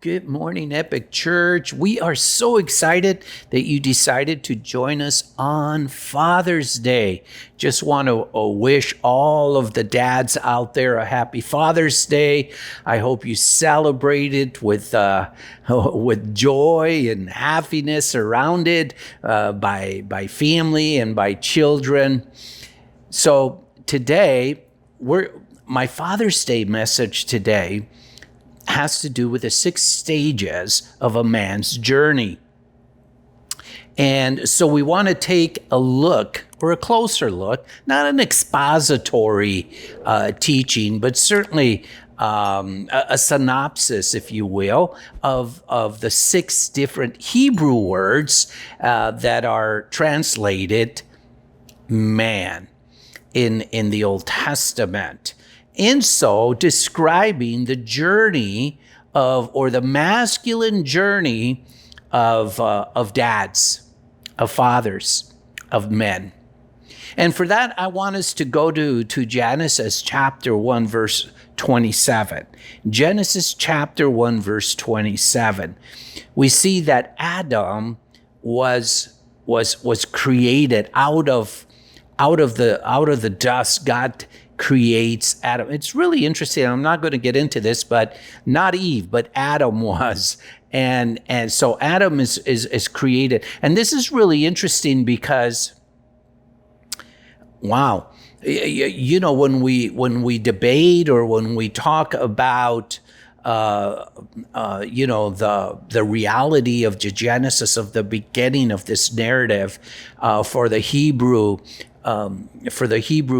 Good morning, Epic Church. We are so excited that you decided to join us on Father's Day. Just want to wish all of the dads out there a happy Father's Day. I hope you celebrate it with joy and happiness, surrounded by family and by children. So today, my Father's Day message today has to do with the 6 stages of a man's journey. And so we want to take a look, or a closer look, not an expository teaching, but certainly a synopsis, if you will, of the 6 different Hebrew words that are translated man in the Old Testament. And so describing the journey or the masculine journey of dads, of fathers, of men. And for that, I want us to go to Genesis chapter 1, verse 27. Genesis chapter 1, verse 27. We see that Adam was created out of the dust. God creates Adam. It's really interesting. I'm not going to get into this, but not Eve, but Adam was. And so Adam is created. And this is really interesting because, wow, you know, when we debate or when we talk about the reality of the Genesis, of the beginning of this narrative for the Hebrew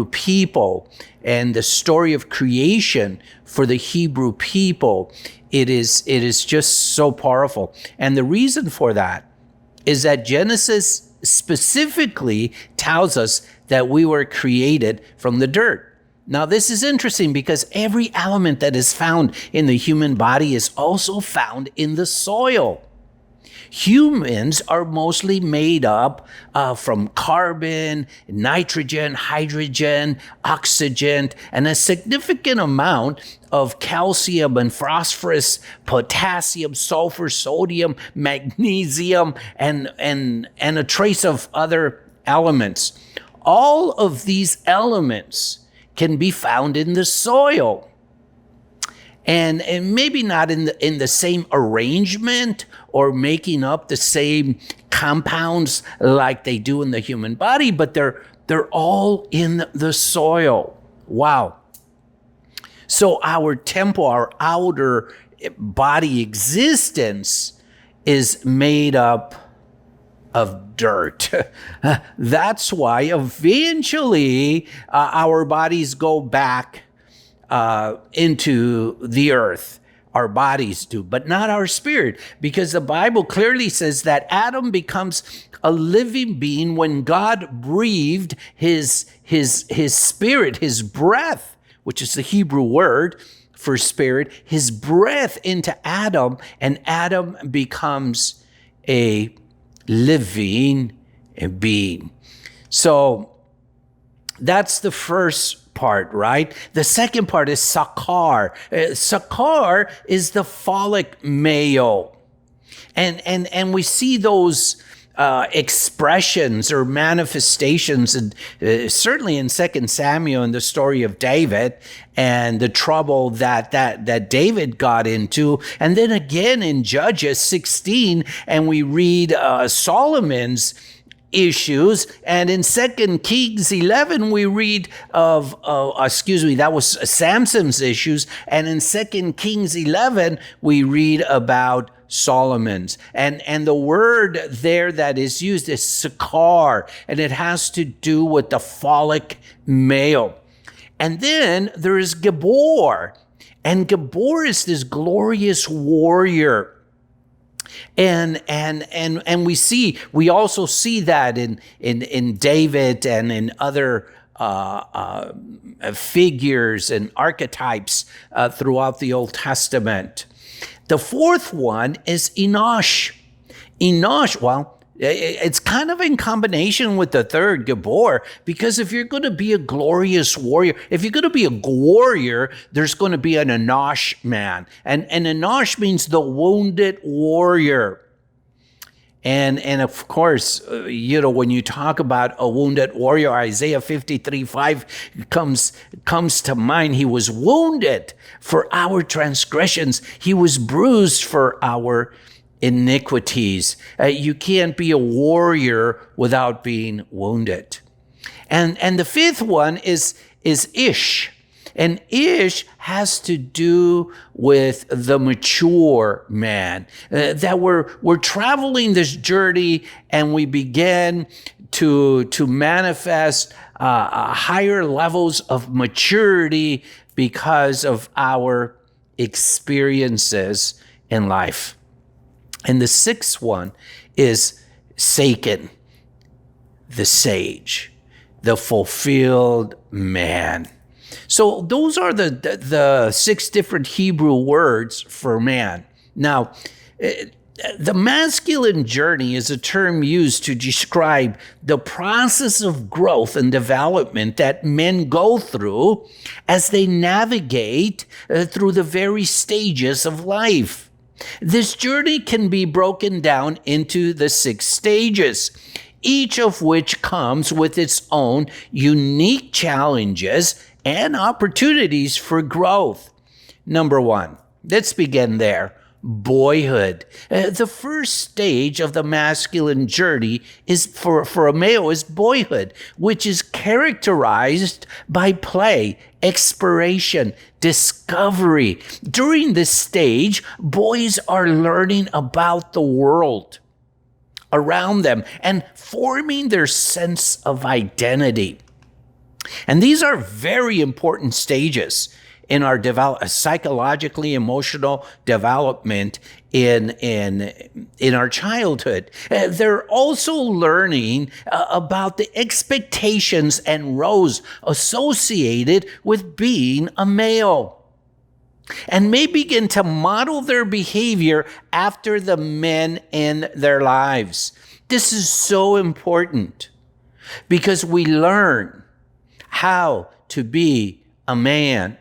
people, and the story of creation for the Hebrew people, it is just so powerful. And the reason for that is that Genesis specifically tells us that we were created from the dirt. Now, this is interesting because every element that is found in the human body is also found in the soil. Humans are mostly made up from carbon, nitrogen, hydrogen, oxygen, and a significant amount of calcium and phosphorus, potassium, sulfur, sodium, magnesium, and a trace of other elements. All of these elements can be found in the soil. And maybe not in the same arrangement or making up the same compounds like they do in the human body, but they're all in the soil. Wow. So our temple, our outer body existence is made up of dirt. That's why eventually our bodies go back into the earth. Our bodies do, but not our spirit, because the Bible clearly says that Adam becomes a living being when God breathed his spirit, his breath, which is the Hebrew word for spirit, his breath into Adam, and Adam becomes a living being. So that's the first part, right? The second part is Sakar. Sakar is the phallic male. And we see those expressions or manifestations, and certainly in 2 Samuel, in the story of David and the trouble that David got into, and then again in Judges 16, and we read Solomon's issues, and in 2 Kings 11 we read that was Samson's issues, and in 2 Kings 11 we read about Solomon's, and the word there that is used is sakar, and it has to do with the phallic male. And then there is Gabor, and Gabor is this glorious warrior. And we also see that in David and in other figures and archetypes throughout the Old Testament. The fourth one is Enosh. Enosh, well, It's kind of in combination with the third, Gabor, because if you're going to be a glorious warrior, if you're going to be a warrior, there's going to be an Enosh man. And Enosh means the wounded warrior. And of course, when you talk about a wounded warrior, Isaiah 53:5 comes to mind. He was wounded for our transgressions. He was bruised for our iniquities. You can't be a warrior without being wounded. And the fifth one is Ish. And Ish has to do with the mature man. That we're traveling this journey and we begin to manifest higher levels of maturity because of our experiences in life. And the sixth one is Satan, the sage, the fulfilled man. So those are the six different Hebrew words for man. Now, the masculine journey is a term used to describe the process of growth and development that men go through as they navigate through the various stages of life. This journey can be broken down into the 6 stages, each of which comes with its own unique challenges and opportunities for growth. Number 1, let's begin there. Boyhood. The first stage of the masculine journey is for a male is boyhood, which is characterized by play, exploration, discovery. During this stage, boys are learning about the world around them and forming their sense of identity. And these are very important stages in our psychologically emotional development in our childhood. They're also learning about the expectations and roles associated with being a male, and may begin to model their behavior after the men in their lives. This is so important because we learn how to be a man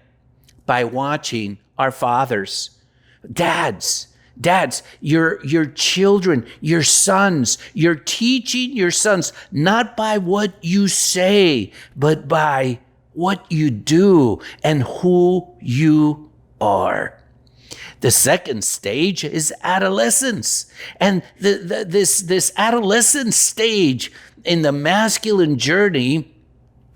by watching our fathers. Dads, your children, your sons, you're teaching your sons not by what you say, but by what you do and who you are. The second stage is adolescence. And this adolescent stage in the masculine journey,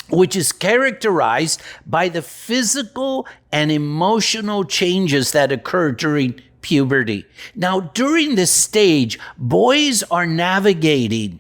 which is characterized by the physical and emotional changes that occur during puberty. Now, during this stage, boys are navigating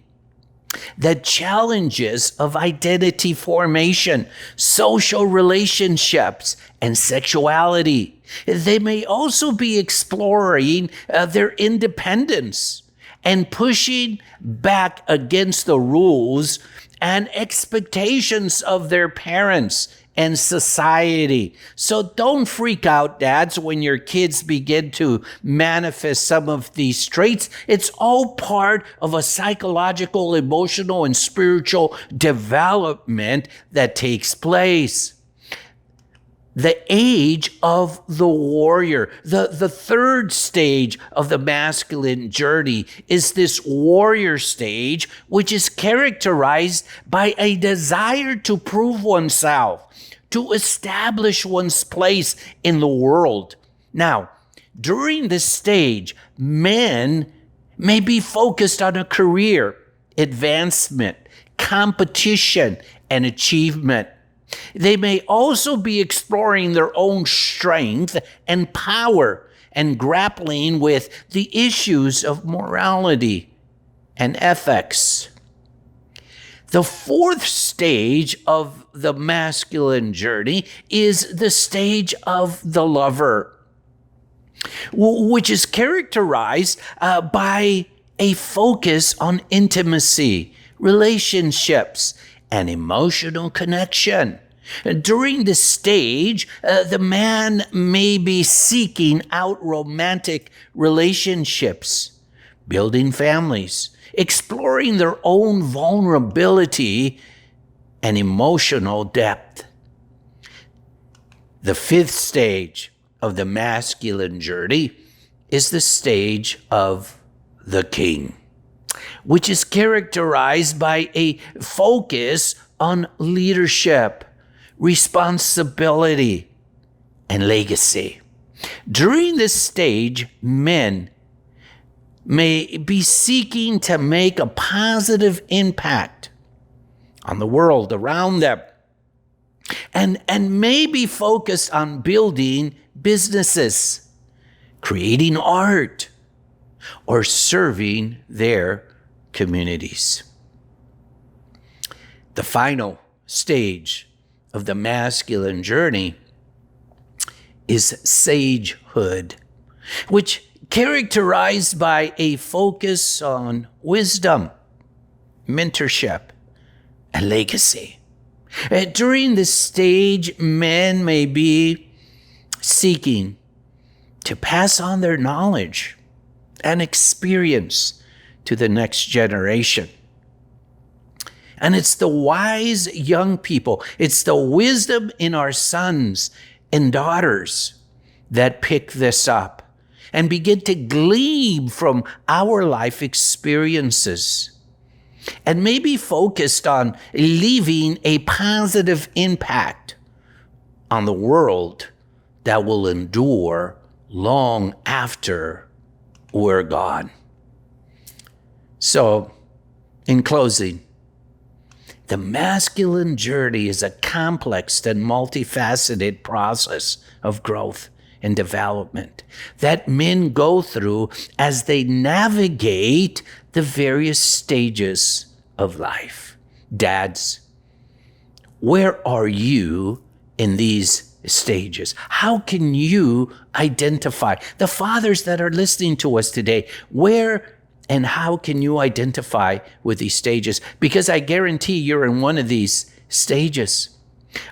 the challenges of identity formation, social relationships, and sexuality. They may also be exploring their independence and pushing back against the rules and expectations of their parents and society. So don't freak out, dads, when your kids begin to manifest some of these traits. It's all part of a psychological, emotional, and spiritual development that takes place. The age of the warrior. The third stage of the masculine journey is this warrior stage, which is characterized by a desire to prove oneself, to establish one's place in the world. Now, during this stage, men may be focused on a career, advancement, competition, and achievement. They may also be exploring their own strength and power and grappling with the issues of morality and ethics. The fourth stage of the masculine journey is the stage of the lover, which is characterized by a focus on intimacy, relationships, and emotional connection. During this stage, the man may be seeking out romantic relationships, building families, exploring their own vulnerability and emotional depth. The fifth stage of the masculine journey is the stage of the king, which is characterized by a focus on leadership, responsibility, and legacy. During this stage, men may be seeking to make a positive impact on the world around them, and may be focused on building businesses, creating art, or serving their communities. The final stage of the masculine journey is sagehood, which characterized by a focus on wisdom, mentorship, and legacy. During this stage, men may be seeking to pass on their knowledge and experience to the next generation. And it's the wise young people, it's the wisdom in our sons and daughters that pick this up and begin to glean from our life experiences and maybe focused on leaving a positive impact on the world that will endure long after we're gone. So, in closing, the masculine journey is a complex and multifaceted process of growth and development that men go through as they navigate the various stages of life. Dads, where are you in these stages? How can you identify? The fathers that are listening to us today, where and how can you identify with these stages? Because I guarantee you're in one of these stages.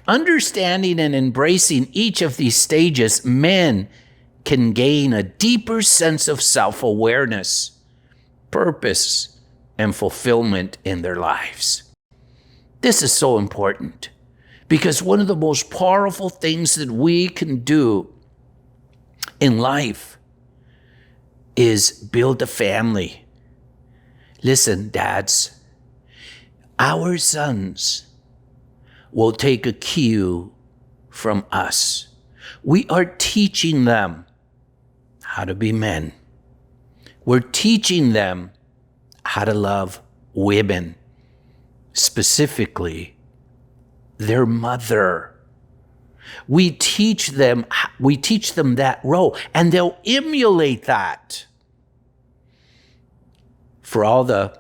Understanding and embracing each of these stages, men can gain a deeper sense of self-awareness, purpose, and fulfillment in their lives. This is so important because one of the most powerful things that we can do in life is build a family. Listen, dads, our sons will take a cue from us. We are teaching them how to be men. We're teaching them how to love women, specifically their mother. We teach them that role, and they'll emulate that. For all the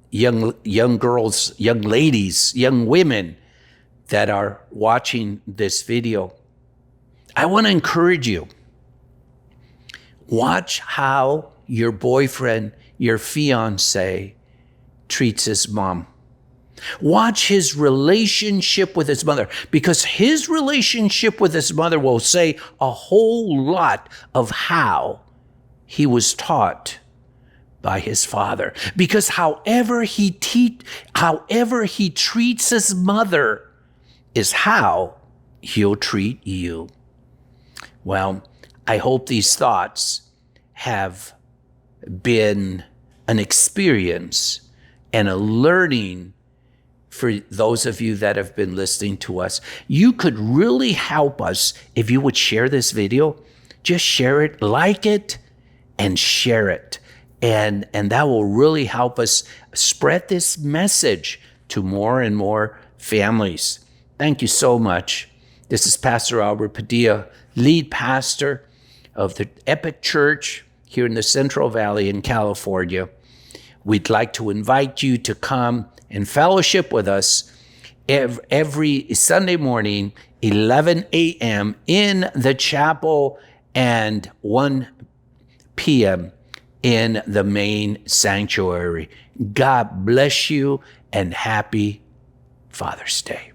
young girls, young ladies, young women that are watching this video, I want to encourage you. Watch how your boyfriend, your fiance, treats his mom. Watch his relationship with his mother, because his relationship with his mother will say a whole lot of how he was taught by his father. Because however he treats his mother is how he'll treat you. Well, I hope these thoughts have been an experience and a learning for those of you that have been listening to us. You could really help us if you would share this video. Just share it, like it, and share it. And that will really help us spread this message to more and more families. Thank you so much. This is Pastor Albert Padilla, lead pastor of the EpicChurch here in the Central Valley in California. We'd like to invite you to come and fellowship with us every Sunday morning, 11 a.m. in the chapel and 1 p.m. in the main sanctuary. God bless you and happy Father's Day.